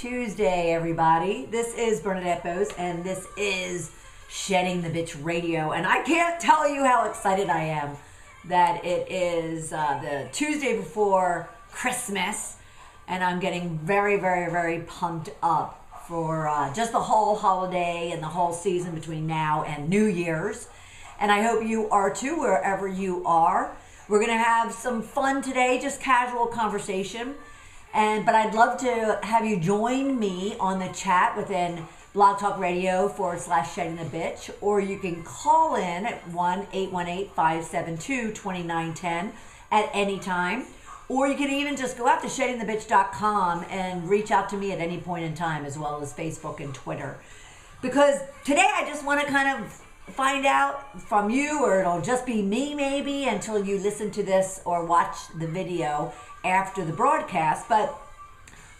Tuesday, everybody. This is Bernadette Bose, and this is Shedding the Bitch Radio. And I can't tell you how excited I am that it is the Tuesday before Christmas, and I'm getting very, very, very pumped up for just the whole holiday and the whole season between now and New Year's. And I hope you are too, wherever you are. We're going to have some fun today, just casual conversation. But I'd love to have you join me on the chat within Blog Talk Radio /Shedding the Bitch, or you can call in at 1-818-572-2910 at any time. Or you can even just go out to sheddingthebitch.com and reach out to me at any point in time, as well as Facebook and Twitter. Because today I just want to kind of find out from you, or it'll just be me maybe until you listen to this or watch the video after the broadcast. But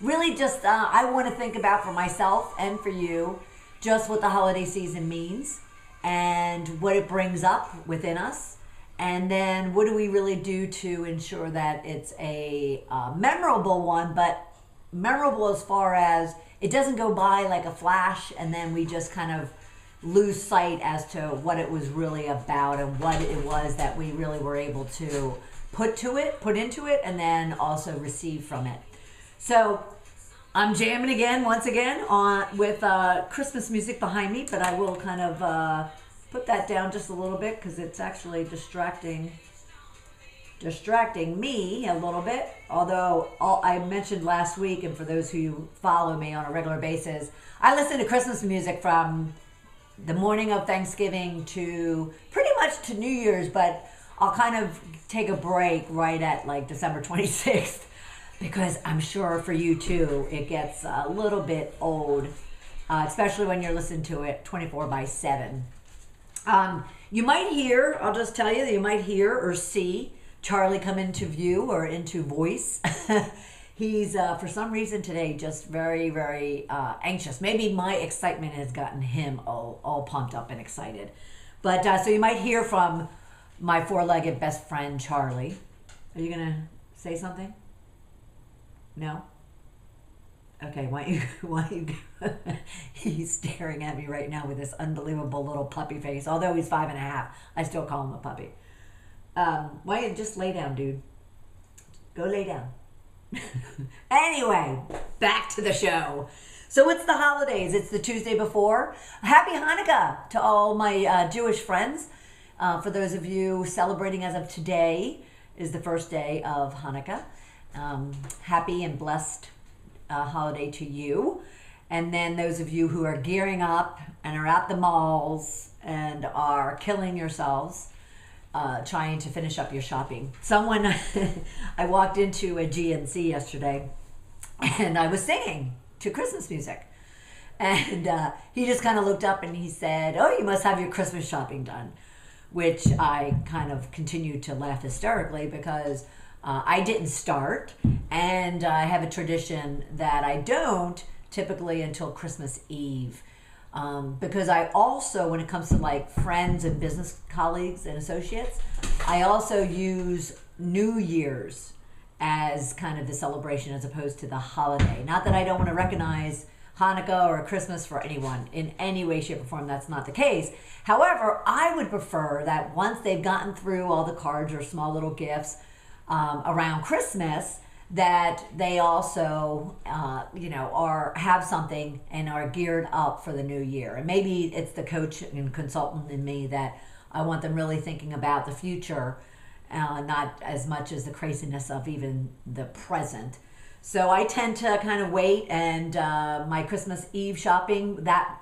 really just I want to think about for myself and for you just what the holiday season means and what it brings up within us, and then what do we really do to ensure that it's a memorable one, but memorable as far as it doesn't go by like a flash and then we just kind of lose sight as to what it was really about and what it was that we really were able to put into it, and then also receive from it. So I'm jamming once again with Christmas music behind me, but I will kind of put that down just a little bit because it's actually distracting me a little bit. Although I mentioned last week, and for those who follow me on a regular basis, I listen to Christmas music from the morning of Thanksgiving to pretty much to New Year's, but I'll kind of take a break right at like December 26th, because I'm sure for you too, it gets a little bit old, especially when you're listening to it 24/7. You might hear, I'll just tell you that you might hear or see Charlie come into view or into voice. He's, for some reason today, just very, very anxious. Maybe my excitement has gotten him all pumped up and excited. But so you might hear from my four-legged best friend, Charlie. Are you going to say something? No? Okay, why don't you he's staring at me right now with this unbelievable little puppy face. Although he's 5.5, I still call him a puppy. Why don't you just lay down, dude? Go lay down. Anyway, back to the show. So it's the holidays. It's the Tuesday before. Happy Hanukkah to all my Jewish friends. For those of you celebrating as of today, is the first day of Hanukkah. Happy and blessed holiday to you. And then those of you who are gearing up and are at the malls and are killing yourselves trying to finish up your shopping. I walked into a GNC yesterday and I was singing to Christmas music. And he just kind of looked up and he said, "Oh, you must have your Christmas shopping done." Which I kind of continued to laugh hysterically because I didn't start, and I have a tradition that I don't typically until Christmas Eve. Because I also, when it comes to like friends and business colleagues and associates, I also use New Year's as kind of the celebration as opposed to the holiday. Not that I don't want to recognize Hanukkah or Christmas for anyone in any way, shape, or form. That's not the case. However, I would prefer that once they've gotten through all the cards or small little gifts around Christmas, that they also, have something and are geared up for the new year. And maybe it's the coach and consultant in me that I want them really thinking about the future, not as much as the craziness of even the present. So I tend to kind of wait, and my Christmas Eve shopping, that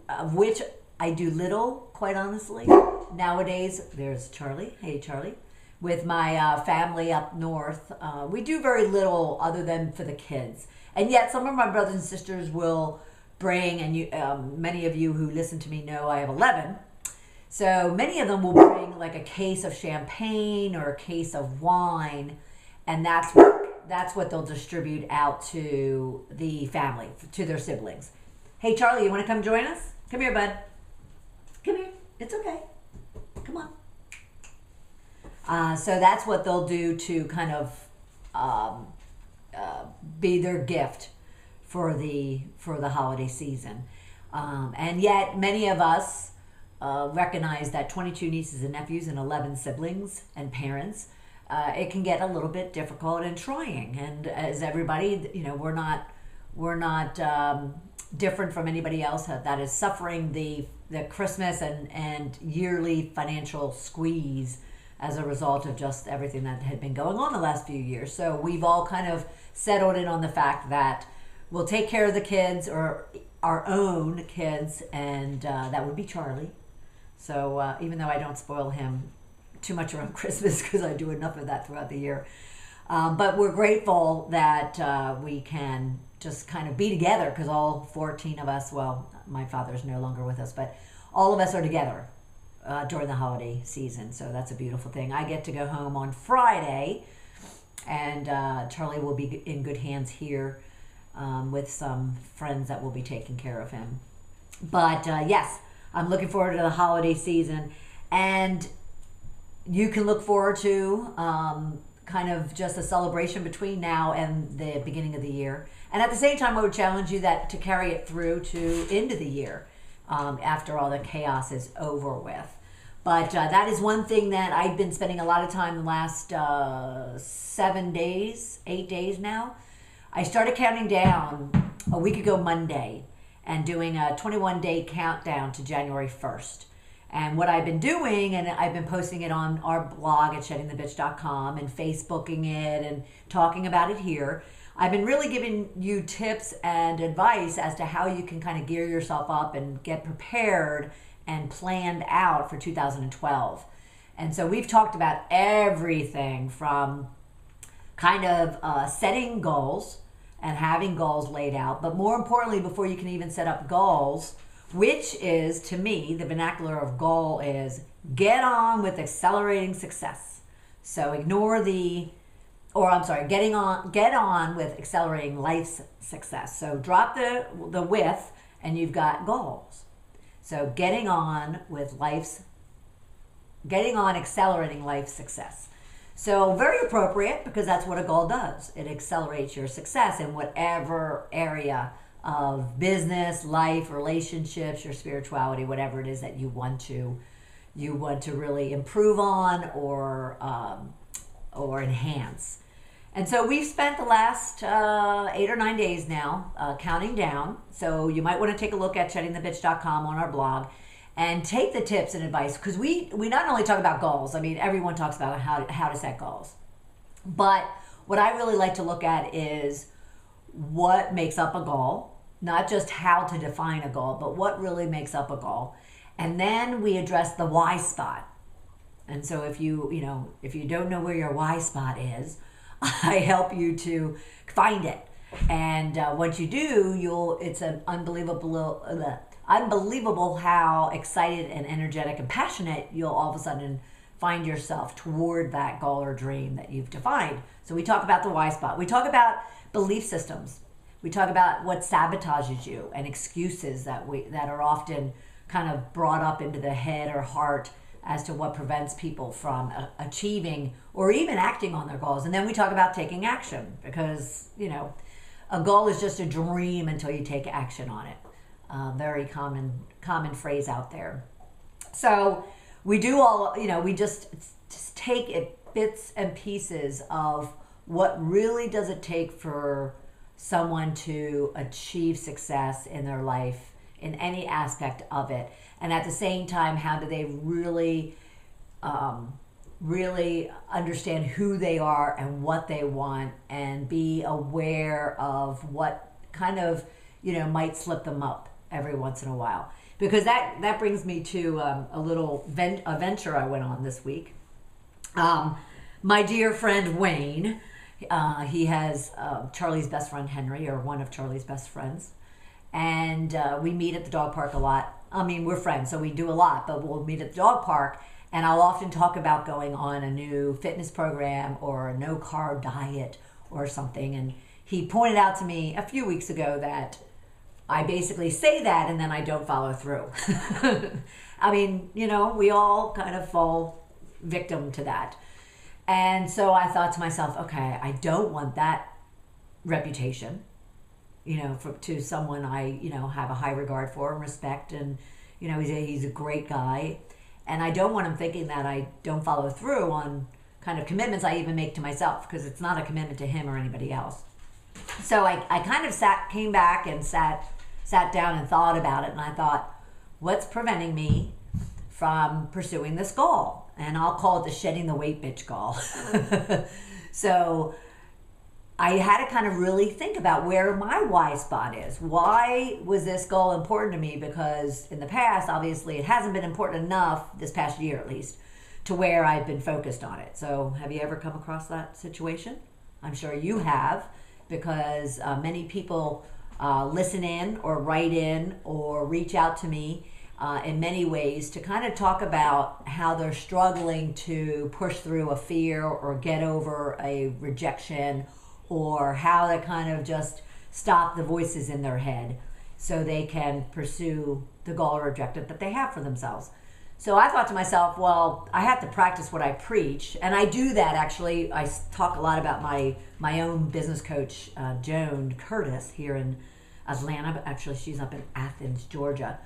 of which I do little, quite honestly. Nowadays, there's Charlie. Hey, Charlie. With my family up north, we do very little other than for the kids. And yet some of my brothers and sisters will bring, and many of you who listen to me know I have 11. So many of them will bring like a case of champagne or a case of wine, and that's what they'll distribute out to the family, to their siblings. Hey, Charlie, you want to come join us? Come here, bud. Come here. It's okay. Come on. So that's what they'll do to kind of be their gift for the holiday season. And yet, many of us recognize that 22 nieces and nephews and 11 siblings and parents, it can get a little bit difficult and trying. And as everybody, we're not different from anybody else that is suffering the Christmas and yearly financial squeeze as a result of just everything that had been going on the last few years. So we've all kind of settled in on the fact that we'll take care of the kids, or our own kids, and that would be Charlie. So even though I don't spoil him too much around Christmas because I do enough of that throughout the year, but we're grateful that we can just kind of be together, because all 14 of us, well, my father's no longer with us, but all of us are together during the holiday season. So that's a beautiful thing. I get to go home on Friday, and Charlie will be in good hands here with some friends that will be taking care of him. But yes, I'm looking forward to the holiday season, and you can look forward to kind of just a celebration between now and the beginning of the year. And at the same time, I would challenge you that to carry it through to into the year after all the chaos is over with. But that is one thing that I've been spending a lot of time the last 8 days now. I started counting down a week ago Monday and doing a 21-day countdown to January 1st. And what I've been doing, and I've been posting it on our blog at sheddingthebitch.com and Facebooking it and talking about it here, I've been really giving you tips and advice as to how you can kind of gear yourself up and get prepared and planned out for 2012. And so we've talked about everything from kind of setting goals and having goals laid out, but more importantly, before you can even set up goals, which is, to me, the vernacular of goal is get on with accelerating success. So get on with accelerating life's success. So drop the with, and you've got goals. So getting on accelerating life's success. So very appropriate, because that's what a goal does. It accelerates your success in whatever area of business, life, relationships, your spirituality, whatever it is that you want to really improve on or enhance. And so we've spent the last 8 or 9 days now counting down. So you might want to take a look at sheddingthebitch.com on our blog and take the tips and advice, because we not only talk about goals. I mean, everyone talks about how to set goals. But what I really like to look at is what makes up a goal, not just how to define a goal, but what really makes up a goal. And then we address the why spot. And so if you don't know where your why spot is, I help you to find it. And once you do, it's an unbelievable how excited and energetic and passionate you'll all of a sudden find yourself toward that goal or dream that you've defined. So we talk about the why spot. We talk about belief systems. We talk about what sabotages you and excuses that are often kind of brought up into the head or heart as to what prevents people from achieving or even acting on their goals. And then we talk about taking action, because a goal is just a dream until you take action on it. Very common phrase out there. So we do we just take it bits and pieces of what really does it take for someone to achieve success in their life in any aspect of it. And at the same time, how do they really understand who they are and what they want, and be aware of what kind of might slip them up every once in a while. Because that brings me to a venture I went on this week. My dear friend Wayne, he has Charlie's best friend Henry, or one of Charlie's best friends, and we meet at the dog park a lot. I mean, we're friends, so we do a lot, but we'll meet at the dog park, and I'll often talk about going on a new fitness program or a no-carb diet or something. And he pointed out to me a few weeks ago that I basically say that and then I don't follow through. I mean, we all kind of fall victim to that. And so I thought to myself, okay, I don't want that reputation. to someone I, have a high regard for and respect. And, he's a great guy. And I don't want him thinking that I don't follow through on kind of commitments I even make to myself, because it's not a commitment to him or anybody else. So I kind of came back and sat down and thought about it. And I thought, what's preventing me from pursuing this goal? And I'll call it the shedding the weight bitch goal. So I had to kind of really think about where my why spot is. Why was this goal important to me? Because in the past, obviously, it hasn't been important enough, this past year at least, to where I've been focused on it. So have you ever come across that situation? I'm sure you have, because many people listen in or write in or reach out to me in many ways to kind of talk about how they're struggling to push through a fear or get over a rejection, or how to kind of just stop the voices in their head so they can pursue the goal or objective that they have for themselves. So I thought to myself, well, I have to practice what I preach. And I do that, actually. I talk a lot about my own business coach, Joan Curtis, here in Atlanta. Actually, she's up in Athens, Georgia.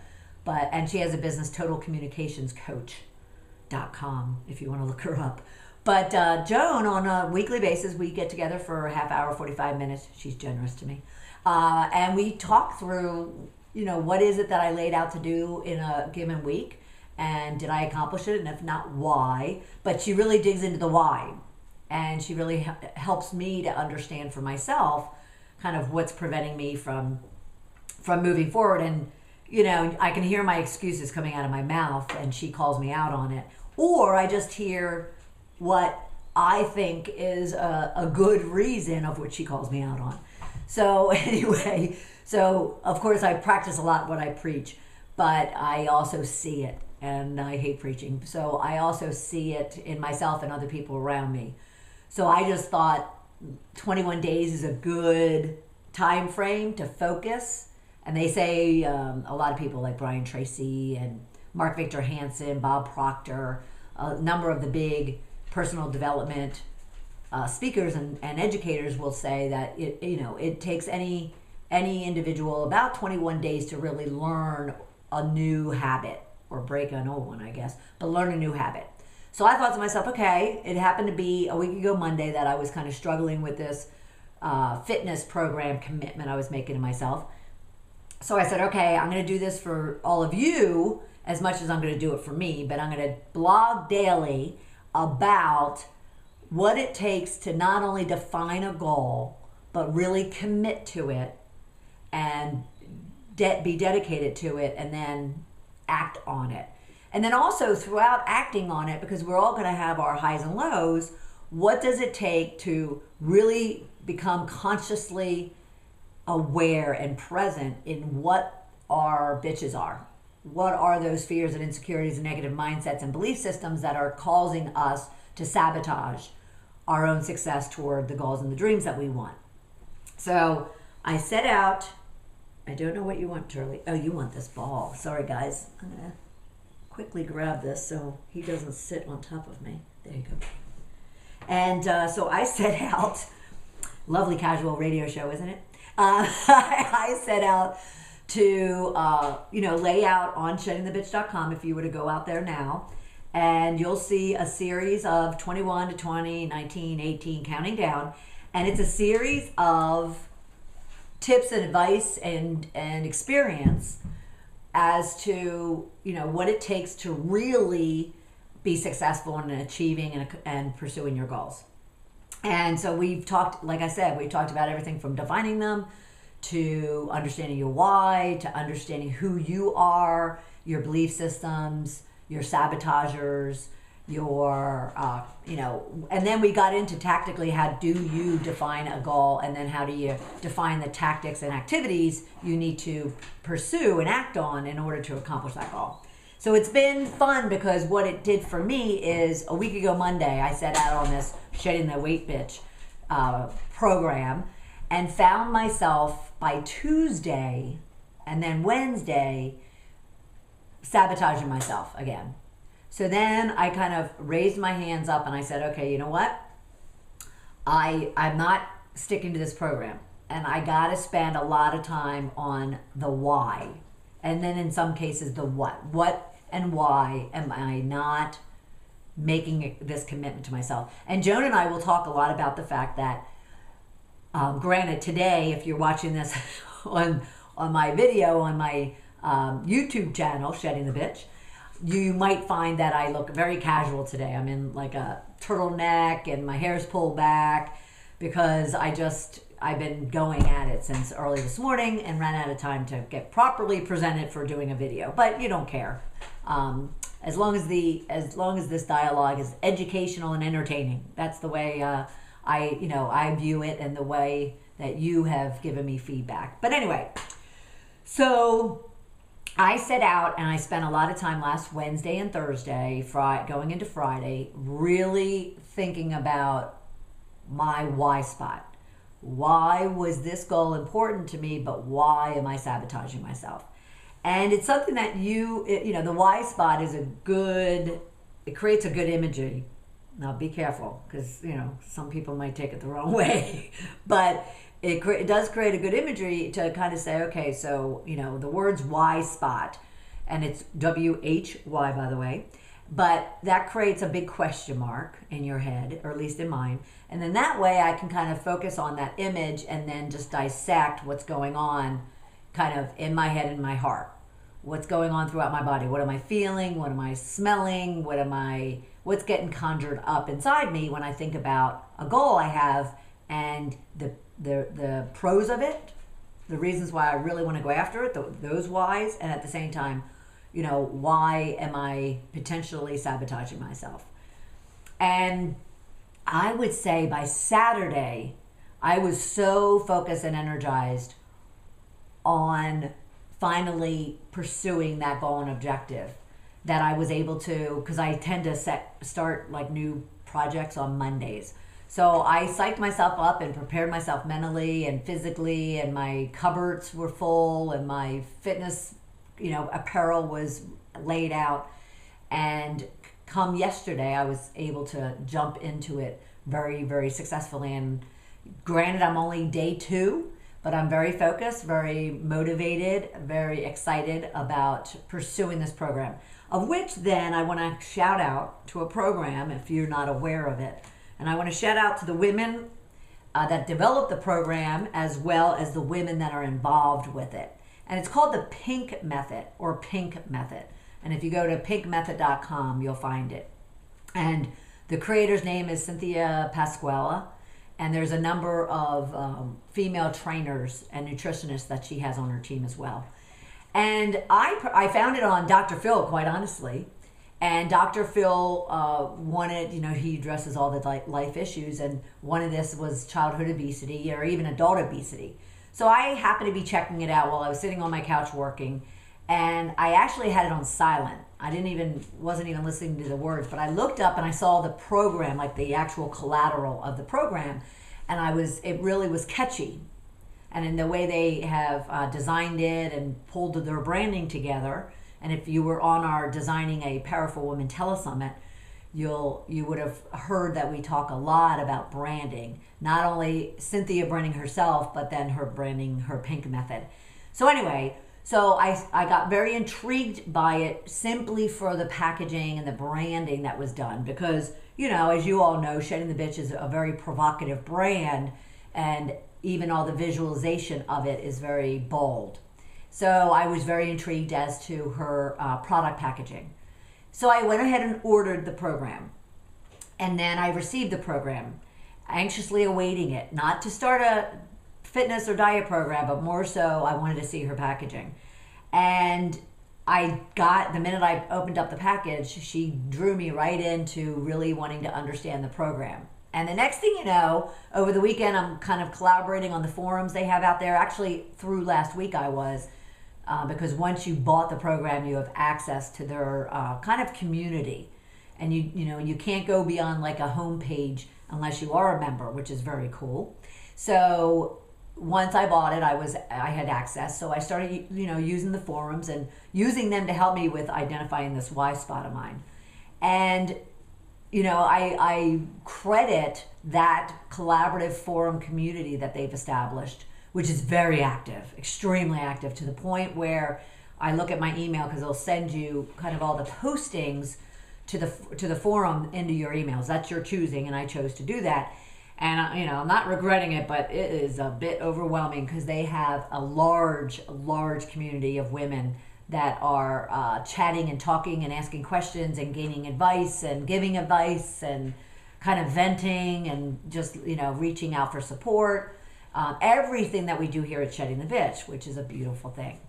And she has a business, totalcommunicationscoach.com, if you want to look her up. But Joan, on a weekly basis, we get together for a half hour, 45 minutes. She's generous to me. And we talk through, what is it that I laid out to do in a given week? And did I accomplish it? And if not, why? But she really digs into the why. And she really helps me to understand for myself kind of what's preventing me from moving forward. And, I can hear my excuses coming out of my mouth, and she calls me out on it. Or I just hear what I think is a good reason of which she calls me out on. So anyway, of course I practice a lot what I preach, but I also see it, and I hate preaching. So I also see it in myself and other people around me. So I just thought 21 days is a good time frame to focus. And they say a lot of people like Brian Tracy and Mark Victor Hansen, Bob Proctor, a number of the big personal development speakers and educators will say that it takes any individual about 21 days to really learn a new habit, or break an old one, I guess, but learn a new habit. So I thought to myself, okay, it happened to be a week ago Monday that I was kind of struggling with this fitness program commitment I was making to myself. So I said, okay, I'm going to do this for all of you as much as I'm going to do it for me, but I'm going to blog daily about what it takes to not only define a goal, but really commit to it and be dedicated to it, and then act on it. And then also throughout acting on it, because we're all going to have our highs and lows, what does it take to really become consciously aware and present in what our bitches are? What are those fears and insecurities and negative mindsets and belief systems that are causing us to sabotage our own success toward the goals and the dreams that we want? So I set out. I don't know what you want, Charlie. Oh, you want this ball. Sorry, guys. I'm going to quickly grab this so he doesn't sit on top of me. There you go. And so I set out. Lovely casual radio show, isn't it? I set out to, lay out on sheddingthebitch.com, if you were to go out there now, and you'll see a series of 21 to 20, 19, 18, counting down. And it's a series of tips and advice and experience as to, what it takes to really be successful in achieving and pursuing your goals. And so we've talked, like I said, we've talked about everything from defining them to understanding your why, to understanding who you are, your belief systems, your sabotagers, your, and then we got into tactically how do you define a goal, and then how do you define the tactics and activities you need to pursue and act on in order to accomplish that goal. So it's been fun, because what it did for me is a week ago Monday, I set out on this Shedding the Weight Bitch program, and found myself by Tuesday and then Wednesday sabotaging myself again. So then I kind of raised my hands up and I said, okay, you know what? I'm not sticking to this program. and I got to spend a lot of time on the why. And then in some cases, the what. What and why am I not making this commitment to myself? And Joan and I will talk a lot about the fact that, granted, today, if you're watching this on my video, on my YouTube channel, Shedding the Bitch, you might find that I look very casual today. I'm in like a turtleneck and my hair's pulled back because I've been going at it since early this morning and ran out of time to get properly presented for doing a video. But you don't care. As long as this dialogue is educational and entertaining, that's the way I view it, and the way that you have given me feedback. But anyway, so I set out and I spent a lot of time last Wednesday and Thursday, going into Friday, really thinking about my why spot. Why was this goal important to me, but why am I sabotaging myself? And it's something that the why spot is it creates a good imagery. Now be careful, because, some people might take it the wrong way, but it does create a good imagery to kind of say, okay, so, the words why spot, and it's W-H-Y, by the way, but that creates a big question mark in your head, or at least in mine. And then that way I can kind of focus on that image and then just dissect what's going on kind of in my head and my heart. What's going on throughout my body? What am I feeling? What am I smelling? What's getting conjured up inside me when I think about a goal I have, and the pros of it, the reasons why I really want to go after it, those whys, and at the same time, why am I potentially sabotaging myself? And I would say by Saturday, I was so focused and energized on finally pursuing that goal and objective that I was able to, because I tend to start like new projects on Mondays. So I psyched myself up and prepared myself mentally and physically, and my cupboards were full and my fitness, apparel was laid out. And come yesterday, I was able to jump into it very, very successfully. And granted, I'm only day 2, but I'm very focused, very motivated, very excited about pursuing this program, of which then I want to shout out to a program if you're not aware of it. And I want to shout out to the women that developed the program, as well as the women that are involved with it. And it's called the Pink Method, or Pink Method. And if you go to pinkmethod.com, you'll find it. And the creator's name is Cynthia Pasquella. And there's a number of female trainers and nutritionists that she has on her team as well. And I found it on Dr. Phil, quite honestly. And Dr. Phil wanted, he addresses all the life issues, and one of this was childhood obesity or even adult obesity. So I happened to be checking it out while I was sitting on my couch working, and I actually had it on silent. Wasn't even listening to the words, but I looked up and I saw the program, like the actual collateral of the program, and it really was catchy. And in the way they have designed it and pulled their branding together. And if you were on our Designing a Powerful Woman Telesummit, you would have heard that we talk a lot about branding. Not only Cynthia branding herself, but then her branding her Pink Method. So anyway, I got very intrigued by it simply for the packaging and the branding that was done. Because, as you all know, Shedding the Bitch is a very provocative brand, and even all the visualization of it is very bold. So I was very intrigued as to her product packaging. So I went ahead and ordered the program. And then I received the program, anxiously awaiting it. Not to start a fitness or diet program, but more so I wanted to see her packaging. And the minute I opened up the package, she drew me right into really wanting to understand the program. And the next thing you know, over the weekend, I'm kind of collaborating on the forums they have out there. Actually, through last week I was. Because once you bought the program, you have access to their kind of community, and you can't go beyond like a home page unless you are a member, which is very cool. So once I bought it, I had access, so I started using the forums and using them to help me with identifying this why spot of mine. And I credit that collaborative forum community that they've established which is very active, extremely active, to the point where I look at my email because they'll send you kind of all the postings to the forum into your emails. That's your choosing, and I chose to do that. And I'm not regretting it, but it is a bit overwhelming because they have a large community of women that are chatting and talking and asking questions and gaining advice and giving advice and kind of venting and just reaching out for support. Everything that we do here at Shedding the Bitch, which is a beautiful thing.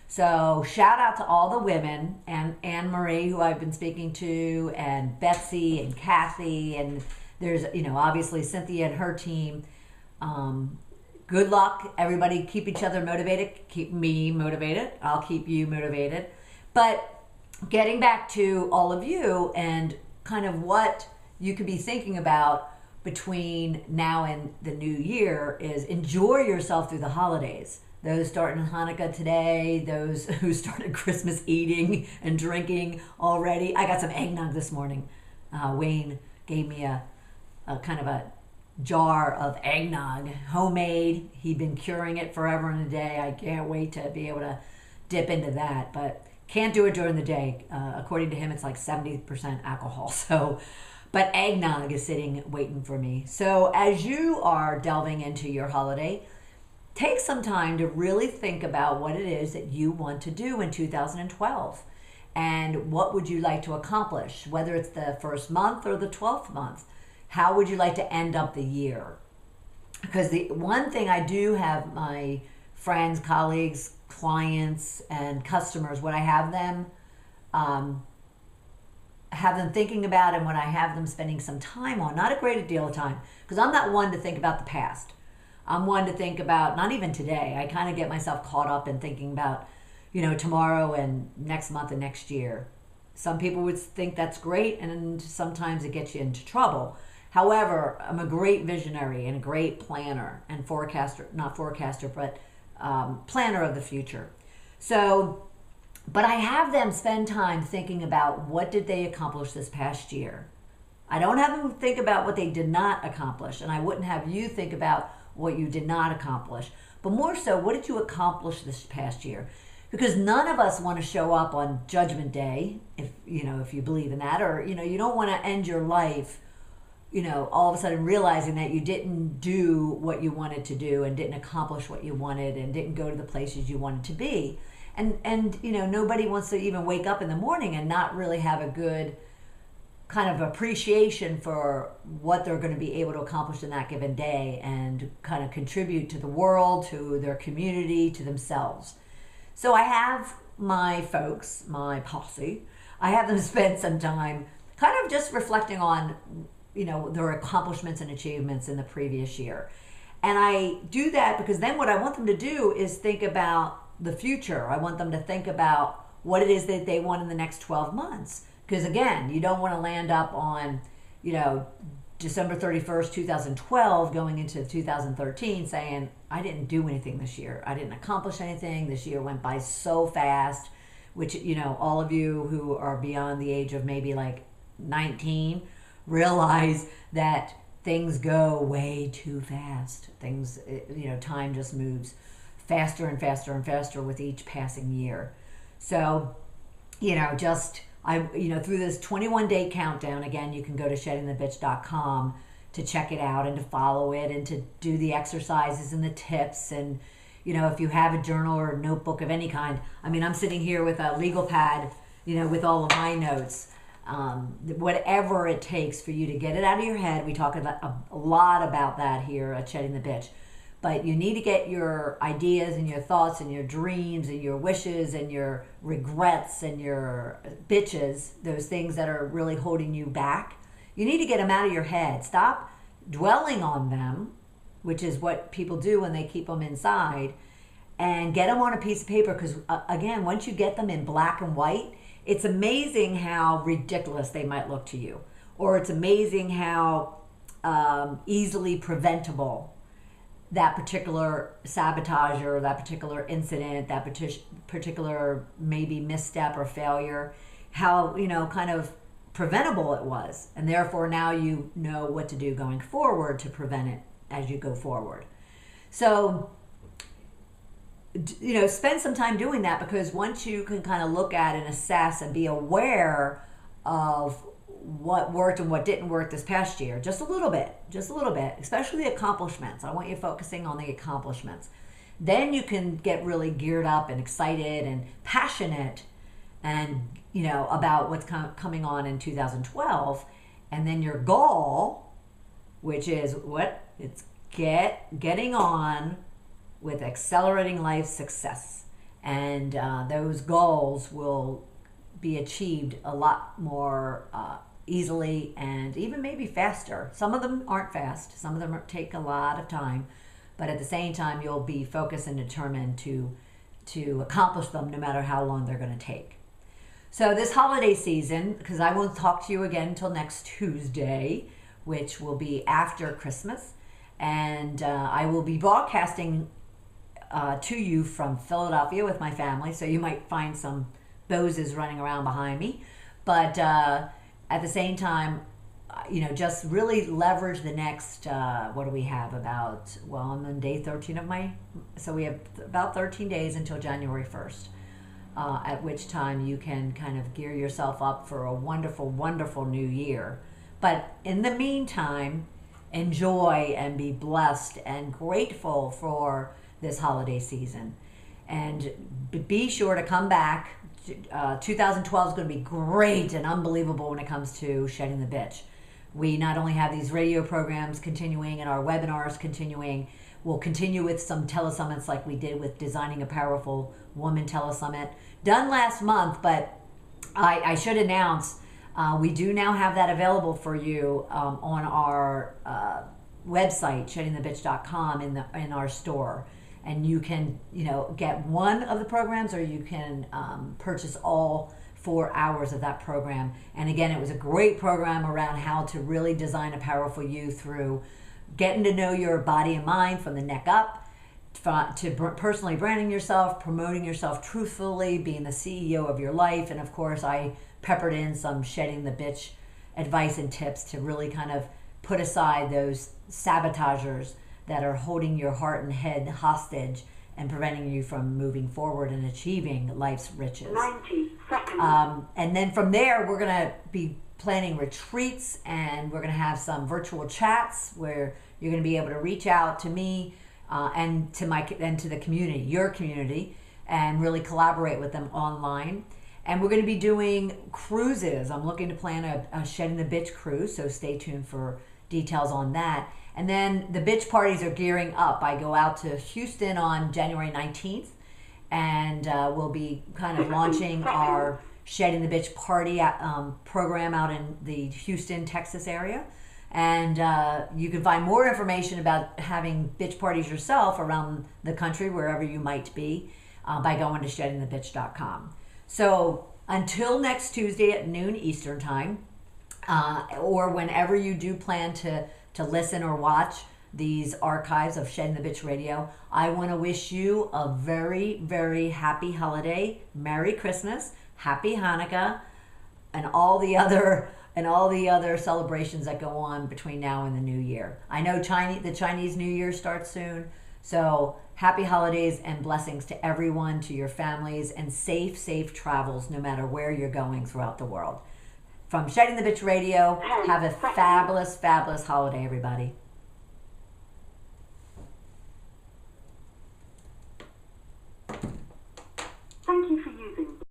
So shout out to all the women, and Anne Marie, who I've been speaking to, and Betsy and Kathy, and there's obviously Cynthia and her team. Good luck, everybody. Keep each other motivated. Keep me motivated. I'll keep you motivated. But getting back to all of you and kind of what you could be thinking about between now and the new year is enjoy yourself through the holidays. Those starting Hanukkah today, those who started Christmas eating and drinking already. I got some eggnog this morning. Wayne gave me a kind of a jar of eggnog, homemade. He'd been curing it forever and a day. I can't wait to be able to dip into that, but can't do it during the day. According to him, it's like 70% alcohol. So, but eggnog is sitting waiting for me. So as you are delving into your holiday, take some time to really think about what it is that you want to do in 2012 and what would you like to accomplish, whether it's the first month or the 12th month. How would you like to end up the year? Because the one thing I do have my friends, colleagues, clients, and customers, what I have them thinking about and when I have them spending some time on, not a great deal of time, because I'm not one to think about the past. I'm one to think about, not even today, I kind of get myself caught up in thinking about, tomorrow and next month and next year. Some people would think that's great, and sometimes it gets you into trouble. However, I'm a great visionary and a great planner and planner of the future. So, but I have them spend time thinking about what did they accomplish this past year. I don't have them think about what they did not accomplish, and I wouldn't have you think about what you did not accomplish, but more so, what did you accomplish this past year? Because none of us want to show up on Judgment Day, if you believe in that, or you don't want to end your life, all of a sudden realizing that you didn't do what you wanted to do and didn't accomplish what you wanted and didn't go to the places you wanted to be, and nobody wants to even wake up in the morning and not really have a good kind of appreciation for what they're going to be able to accomplish in that given day and kind of contribute to the world, to their community, to themselves. So I have my folks, my posse, I have them spend some time kind of just reflecting on, their accomplishments and achievements in the previous year. And I do that because then what I want them to do is think about the future. I want them to think about what it is that they want in the next 12 months. Because again, you don't want to land up on, December 31st, 2012, going into 2013 saying, I didn't do anything this year. I didn't accomplish anything. This year went by so fast, which, all of you who are beyond the age of maybe like 19 realize that things go way too fast. Things, time just moves faster and faster and faster with each passing year. So, through this 21-day countdown, again, you can go to sheddingthebitch.com to check it out and to follow it and to do the exercises and the tips. And, if you have a journal or a notebook of any kind, I'm sitting here with a legal pad, with all of my notes. Whatever it takes for you to get it out of your head. We talk a lot about that here at Shedding the Bitch. But you need to get your ideas and your thoughts and your dreams and your wishes and your regrets and your bitches, those things that are really holding you back. You need to get them out of your head. Stop dwelling on them, which is what people do when they keep them inside, and get them on a piece of paper. Because again, once you get them in black and white, it's amazing how ridiculous they might look to you. Or it's amazing how easily preventable that particular sabotage or that particular incident, that particular maybe misstep or failure, how, kind of preventable it was. And therefore now you know what to do going forward to prevent it as you go forward. So spend some time doing that, because once you can kind of look at and assess and be aware of what worked and what didn't work this past year, just a little bit, especially the accomplishments. I want you focusing on the accomplishments. Then you can get really geared up and excited and passionate and, about what's coming on in 2012. And then your goal, which is what? It's getting on with accelerating life success. And those goals will be achieved a lot more easily and even maybe faster. Some of them aren't fast. Some of them take a lot of time. But at the same time, you'll be focused and determined to accomplish them no matter how long they're going to take. So this holiday season, because I won't talk to you again until next Tuesday, which will be after Christmas, and I will be broadcasting to you from Philadelphia with my family, so you might find some bozes running around behind me. But at the same time, just really leverage the next, what do we have about, I'm on day 13 of so we have about 13 days until January 1st, at which time you can kind of gear yourself up for a wonderful, wonderful new year. But in the meantime, enjoy and be blessed and grateful for this holiday season. And be sure to come back. 2012 is going to be great and unbelievable when it comes to Shedding the Bitch. We not only have these radio programs continuing and our webinars continuing, we'll continue with some telesummits like we did with Designing a Powerful Woman telesummit, done last month, but I should announce we do now have that available for you on our website, sheddingthebitch.com, in our store. And you can, get one of the programs, or you can purchase all 4 hours of that program. And again, it was a great program around how to really design a powerful you through getting to know your body and mind from the neck up, to personally branding yourself, promoting yourself truthfully, being the CEO of your life. And of course, I peppered in some Shedding the Bitch advice and tips to really kind of put aside those sabotagers that are holding your heart and head hostage and preventing you from moving forward and achieving life's riches. 90 seconds. And then from there, we're going to be planning retreats, and we're going to have some virtual chats where you're going to be able to reach out to me and to the community, your community, and really collaborate with them online. And we're going to be doing cruises. I'm looking to plan a Shedding the Bitch cruise, so stay tuned for details on that. And then the bitch parties are gearing up. I go out to Houston on January 19th, and we'll be kind of launching our Shedding the Bitch party program out in the Houston, Texas area. And you can find more information about having bitch parties yourself around the country, wherever you might be, by going to sheddingthebitch.com. So until next Tuesday at noon Eastern time, or whenever you do plan to listen or watch these archives of Shedding the Bitch Radio, I want to wish you a very, very happy holiday, Merry Christmas, Happy Hanukkah, and all the other celebrations that go on between now and the new year. I know the Chinese New Year starts soon, so happy holidays and blessings to everyone, to your families, and safe travels no matter where you're going throughout the world. From Shedding the Bitch Radio, have a fabulous, fabulous holiday, everybody.